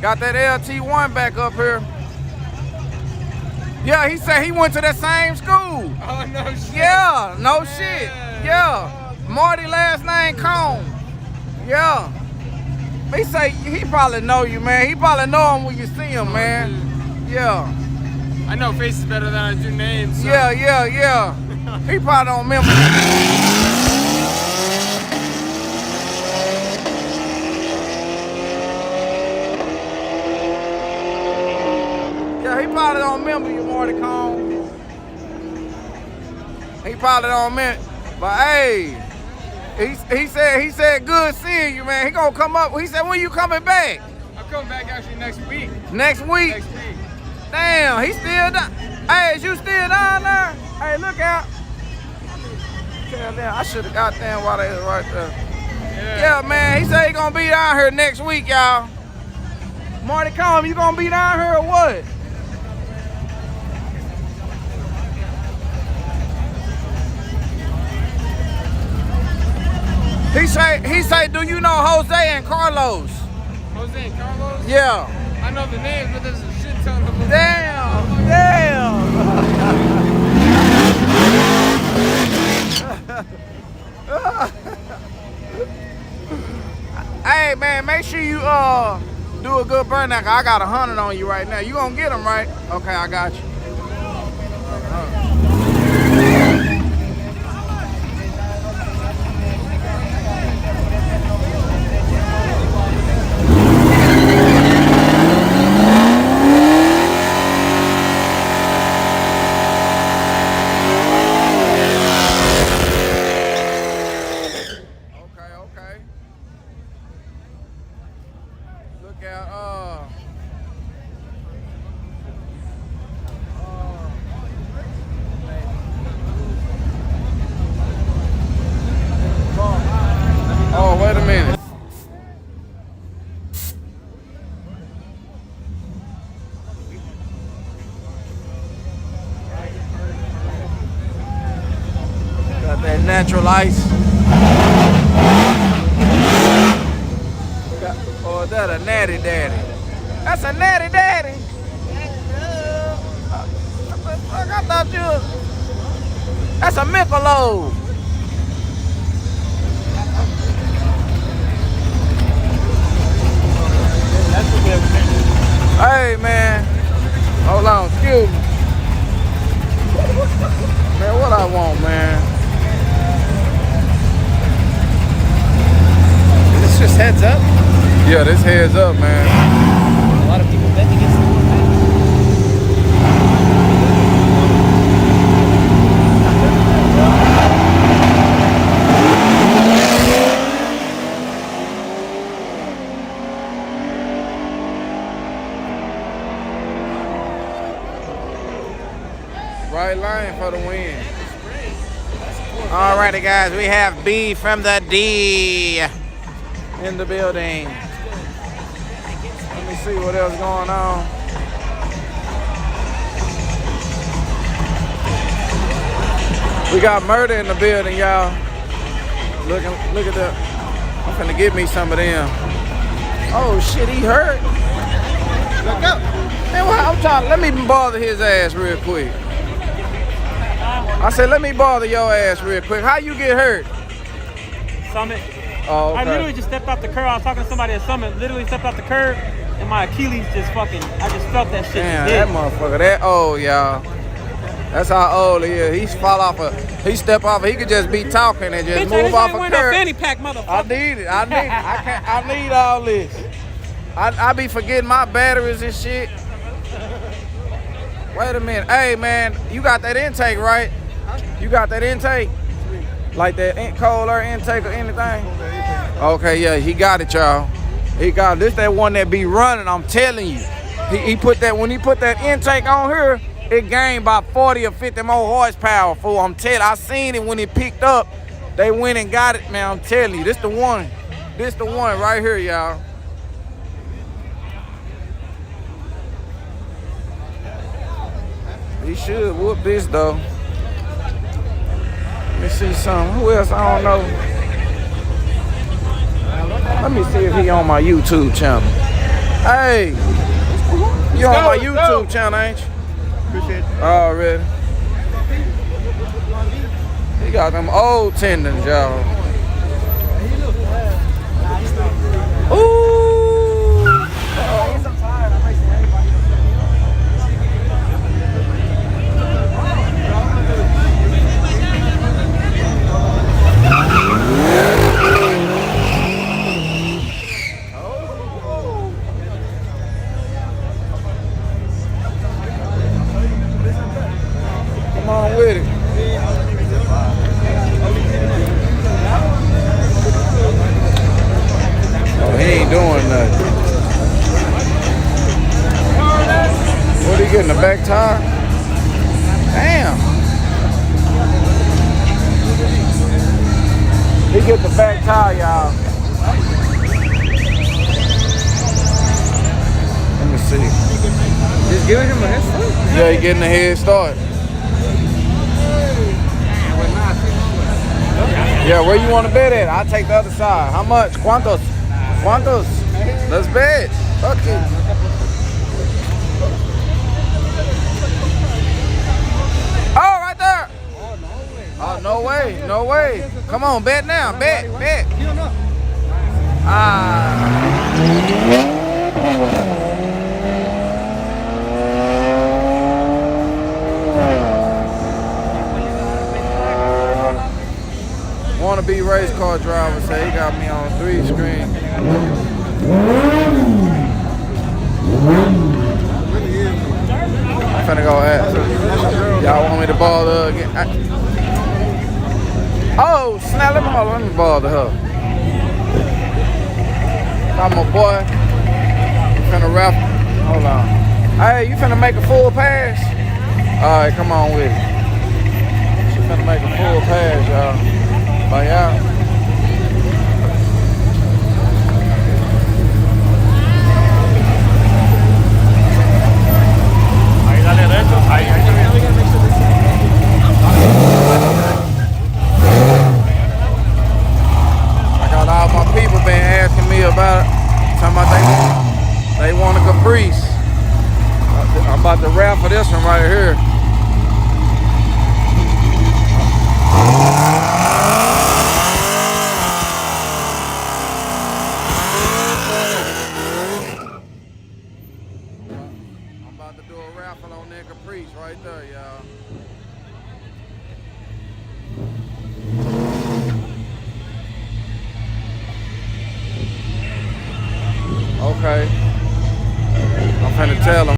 Got that LT1 back up here. Yeah, he said he went to that same school. Oh, no shit. Yeah, no shit. Yeah. Marty last name Cone. Yeah. He say he probably know you, man. He probably know him when you see him, man. Dude. Yeah. I know faces better than I do names. So. Yeah. He probably don't remember. Yeah, he probably don't remember you, Marty Cone. He probably don't remember. But hey, he said good seeing you, man. He gonna come up. He said, when you coming back? I'm coming back actually next week. Next week? Next week. Damn, he still down. Hey, is you still down there? Hey, look out. Damn, I should have got them while they was right there. Yeah, man, he said he gonna be down here next week, y'all. Marty Cone, you gonna be down here or what? He say, do you know Jose and Carlos? Jose and Carlos? Yeah. I know the names, but there's a shit ton of them. Damn. Hey man, make sure you do a good burn. I got 100 on you right now. You gonna get them, right? Okay, I got you. Oh, wait a minute. Got that natural ice. Or is that a natty daddy? That's a natty daddy. I thought you was... That's a Michelob. Hey man, hold on, excuse me. Man, what I want, man? Is this just heads up? Yeah, this heads up, man. A lot of people bet against the Right line for the win. Alrighty guys, we have B from the D in the building. Let me see what else going on. We got murder in the building, y'all. Look at that. I'm finna get me some of them. Oh shit, he hurt. Look up. Man, I'm trying. Let me bother his ass real quick. I said, let me bother your ass real quick. How you get hurt? Summit. Oh, okay. I literally just stepped off the curb. I was talking to somebody at Summit. Literally stepped off the curb, and my Achilles just fucking. I just felt that shit. Damn, that motherfucker, that old, y'all. That's how old he is. He step off. He could just be talking and just move off a curb. No fanny pack, motherfucker. I need it. I need all this. I be forgetting my batteries and shit. Wait a minute. Hey man, you got that intake, right? You got that intake? Like that cold air intake or anything? Okay, yeah, he got it, y'all. He got this. That one that be running. I'm telling you. He put that when he put that intake on here, it gained about 40 or 50 more horsepower. Fool, I'm telling. I seen it when it picked up. They went and got it, man. I'm telling you, this the one. This the one right here, y'all. He should whoop this though. Let me see something. Who else? I don't know. Let me see if he on my YouTube channel. Hey, you on my go, YouTube go. channel, ain't you? Appreciate it. Already. He got them old tendons, y'all. Ooh. Come on with it. Oh, he ain't doing nothing. What he getting, the back tire? Damn. He get the back tire, y'all. Let me see. Just giving him a head start? Yeah, he getting a head start. Yeah, where you want to bet at? I'll take the other side. How much? ¿Cuántos? ¿Cuántos? Let's bet. Fuck it. Oh, right there. Oh, no way. No way. Come on, bet now. Bet. Want to be race car driver, say he got me on 3 screen. I'm finna go ask. Y'all want me to ball her again? Oh, snap, let me ball to her. Got my boy. Finna rap. Hold on. Hey, you finna make a full pass? Alright, come on with it. She finna make a full pass, y'all. Bye out. Ahí dale derecho. Ahí. I got all my people been asking me about it. Talking about they want a caprice. I'm about to rap for this one right here. I'm about to do a raffle on that caprice right there, y'all. Okay. I'm finna tell them.